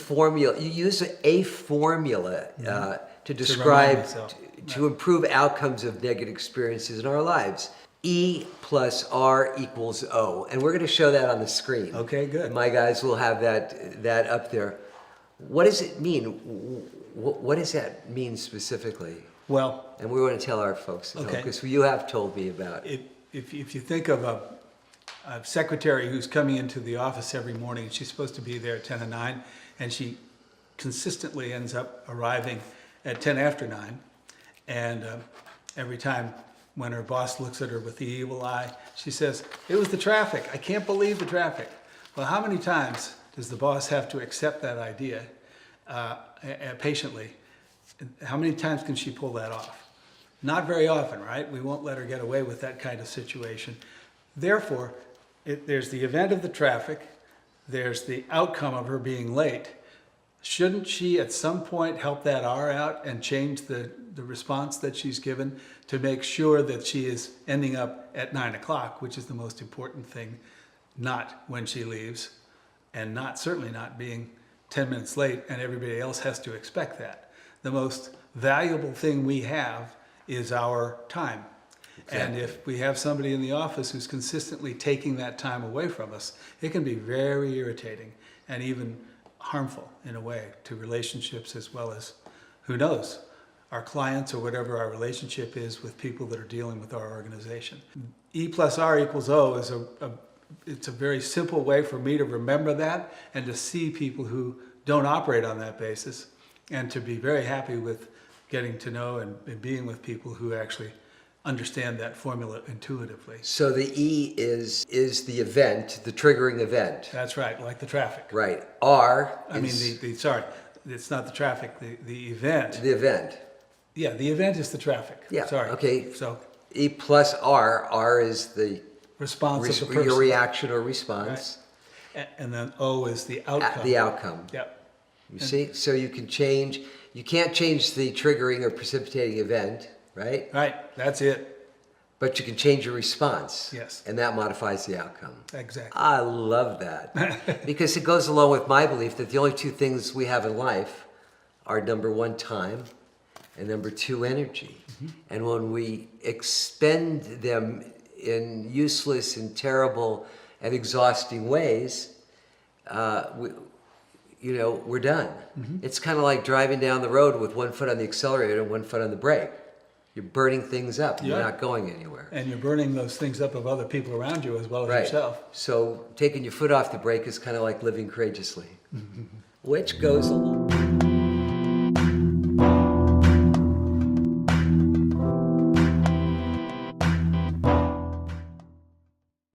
formula. You use a formula to describe, to improve outcomes of negative experiences in our lives. E plus R equals O. And we're going to show that on the screen. Okay, good. My guys will have that up there. What does it mean? What does that mean specifically? Well, and we want to tell our folks, because you have told me about it. If you think of a secretary who's coming into the office every morning, and she's supposed to be there at 10 to 9, and she consistently ends up arriving at 10 after 9, and every time when her boss looks at her with the evil eye, she says, "It was the traffic. I can't believe the traffic." Well, how many times does the boss have to accept that idea patiently? How many times can she pull that off? Not very often, right? We won't let her get away with that kind of situation. Therefore, there's the event of the traffic, there's the outcome of her being late. Shouldn't she at some point help that R out and change the response that she's given to make sure that she is ending up at 9 o'clock, which is the most important thing, not when she leaves, and certainly not being 10 minutes late and everybody else has to expect that. The most valuable thing we have is our time. Exactly. And if we have somebody in the office who's consistently taking that time away from us, it can be very irritating and even harmful in a way to relationships, as well as, who knows, our clients or whatever our relationship is with people that are dealing with our organization. E plus R equals O is it's a very simple way for me to remember that and to see people who don't operate on that basis, and to be very happy with getting to know and being with people who actually understand that formula intuitively. So the E is the event, the triggering event. That's right, like the traffic. Right. R sorry, it's not the traffic, the event. The event. Yeah, the event is the traffic. Yeah. Sorry. Okay. So E plus R is the response of the person. Your reaction or response. Right. And then O is the outcome. The outcome. Yep. You see? So you can't change the triggering or precipitating event, right? Right, that's it. But you can change your response. Yes. And that modifies the outcome. Exactly. I love that. Because it goes along with my belief that the only two things we have in life are, number one, time, and number two, energy. Mm-hmm. And when we expend them in useless and terrible and exhausting ways, we're done. Mm-hmm. It's kind of like driving down the road with one foot on the accelerator and one foot on the brake. You're burning things up. You're not going anywhere. And you're burning those things up of other people around you as well as yourself. So taking your foot off the brake is kind of like living courageously, which goes along.